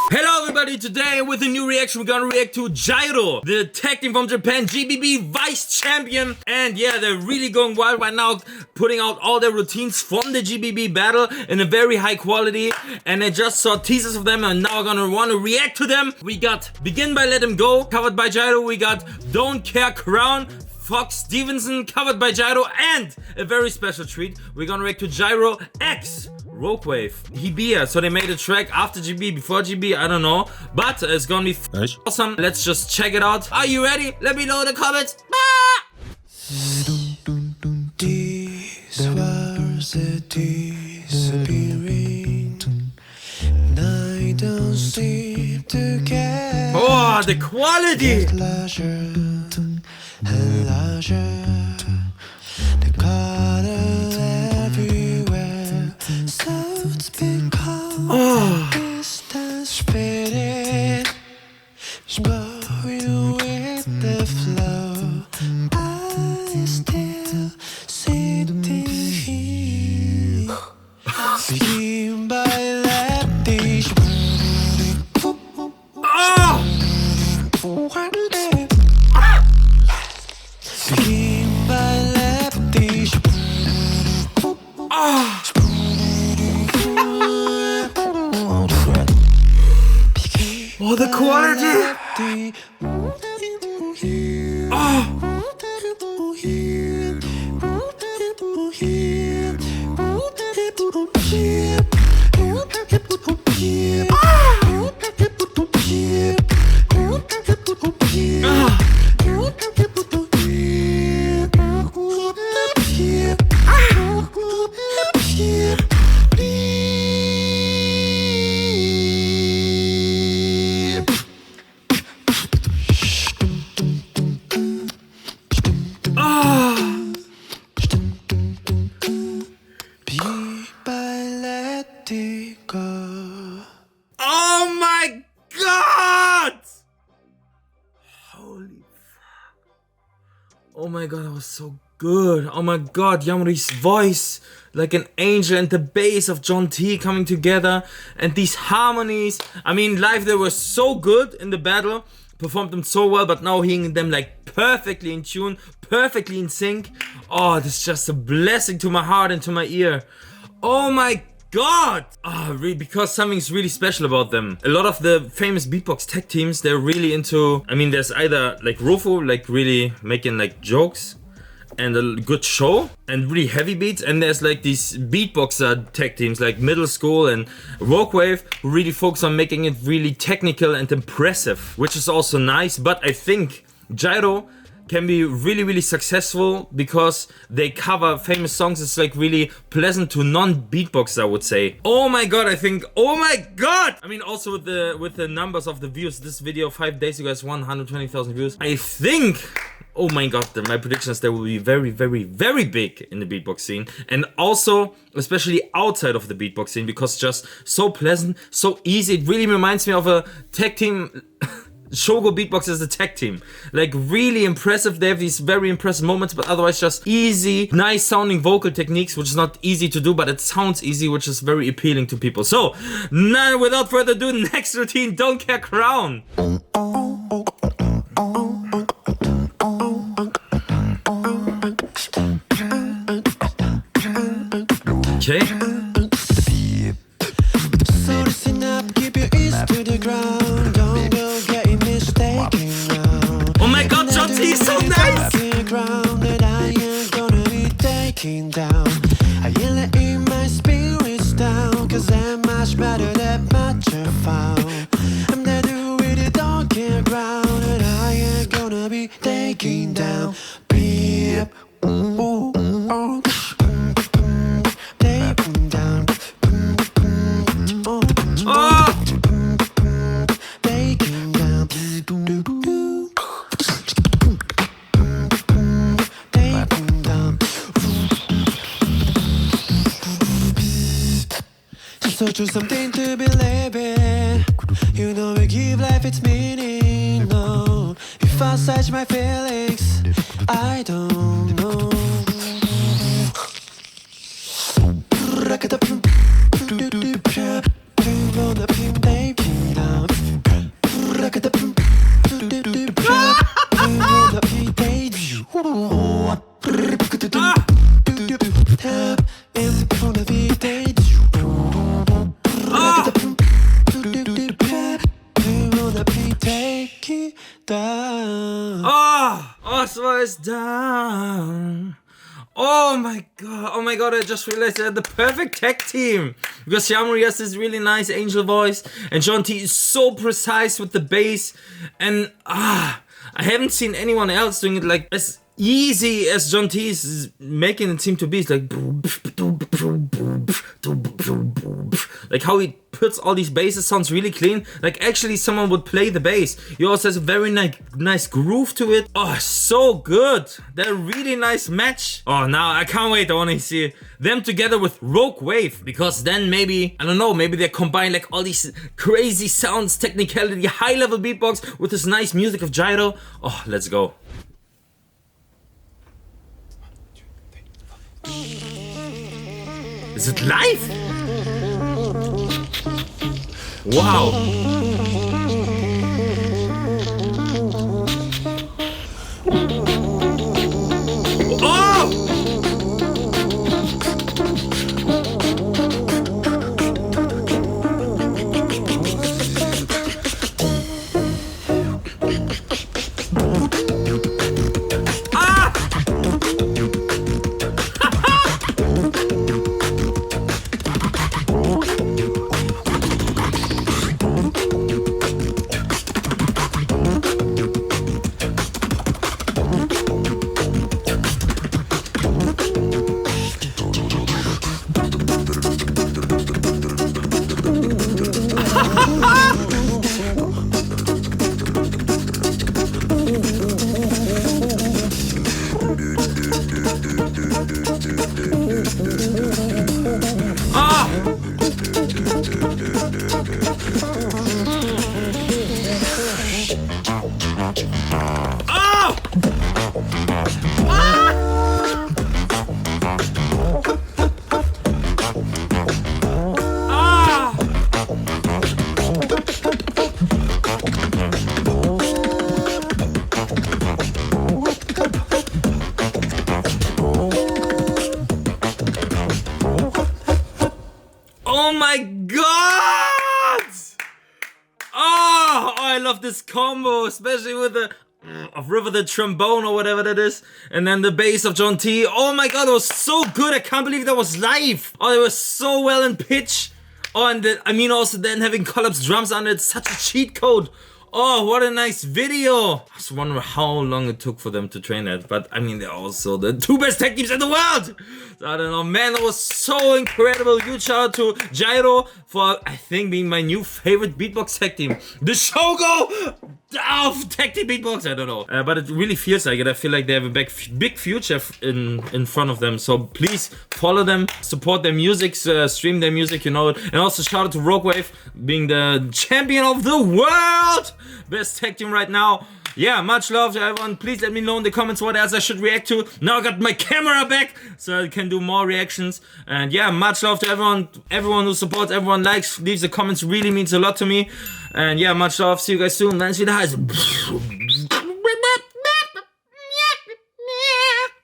Hello everybody, today with a new reaction we're gonna react to Gyro, the tag team from Japan, GBB Vice Champion. And yeah, they're really going wild right now, putting out all their routines from the GBB battle in a very high quality. And I just saw teasers of them and now I'm gonna wanna react to them. We got Begin by Let Him Go, covered by Gyro. We got Don't Care Crown, Fox Stevenson, covered by Gyro. And a very special treat, we're gonna react to Gyro X Rog Wave, Hibiya. So they made a track after GB, before GB, I don't know. But it's gonna be awesome. Let's just check it out. Are you ready? Let me know in the comments. These words are disappearing, and I don't seem to care. Oh, the quality! The color everywhere, sounds become distance spinning, blowing with the flow. I still sitting here, begin by letting Oh, the quality! Oh my god! Holy fuck. Oh my god, that was so good. Oh my god, Yamuri's voice, like an angel, and the bass of John T coming together, and these harmonies. I mean, live they were so good in the battle, performed them so well, but now hearing them like perfectly in tune, perfectly in sync. Oh, this is just a blessing to my heart and to my ear. Oh my god! Really, because something's really special about them. A lot of the famous beatbox tech teams, they're really into, I mean, there's either like Rofo, like really making like jokes and a good show and really heavy beats, and there's like these beatboxer tech teams like Middle School and Rog Wave who really focus on making it really technical and impressive, which is also nice. But I think Gyro can be really successful because they cover famous songs. It's like really pleasant to non-beatboxers, I would say. Oh my god, I think, oh my god! I mean, also with the numbers of the views, this video 5 days ago has 120,000 views. I think, oh my god, my prediction is they will be very big in the beatbox scene, and also especially outside of the beatbox scene, because just so pleasant, so easy. It really reminds me of a tech team. Shogo Beatbox is a tech team, like really impressive. They have these very impressive moments, but otherwise just easy, nice sounding vocal techniques, which is not easy to do, but it sounds easy, which is very appealing to people. So now, without further ado, next routine, Don't Care Crown. Okay. So listen up, keep your ears to the ground. Don't go getting mistaken now. Oh my god, John T is so nice! Ground that I am gonna be taking down. I ain't letting my spirits down, cause I'm much better than much I found. I'm there to with it, don't care ground that I am gonna be taking down. Beep, ooh, ooh, ooh. Taking down. Taking down. Taking down. So choose something to believe in. You know we give life its meaning. No, if I search my feelings, I don't know. Oh, so it's down. Oh my god, I just realized they're the perfect tag team. Because Yamuri has this really nice angel voice, and John T is so precise with the bass, and I haven't seen anyone else doing it like as easy as John T is making it seem to be. It's like how he puts all these basses sounds really clean. Like actually someone would play the bass. He also has a very nice groove to it. Oh, so good. They're a really nice match. Oh, now I can't wait. I want to see them together with Rogue Wave, because then maybe, I don't know, maybe they combine like all these crazy sounds, technicality, high level beatbox with this nice music of Gyro. Oh, let's go. Is it live? Wow. Oh! Oh my god! Oh, I love this combo, especially with the River the trombone or whatever that is, and then the bass of John T. Oh my god, it was so good. I can't believe that was live. Oh, it was so well in pitch. Oh, and I mean also then having collab's drums on it, such a cheat code. Oh, what a nice video. I was wondering how long it took for them to train that, but I mean, they're also the two best tag teams in the world. So I don't know, man, that was so incredible. Huge shout out to Gyro for, I think, being my new favorite beatbox tag team. The Shogo of tag team beatbox, I don't know. But it really feels like it. I feel like they have a big future in front of them. So please follow them, support their music, stream their music, you know it. And also shout out to Rogue Wave, being the champion of the world. Best tag team right now. Yeah, much love to everyone. Please let me know in the comments what else I should react to. Now I got my camera back, so I can do more reactions. And yeah, much love to everyone. Everyone who supports, everyone likes, leaves the comments, really means a lot to me. And yeah, much love. See you guys soon. Wenn es wieder heißt.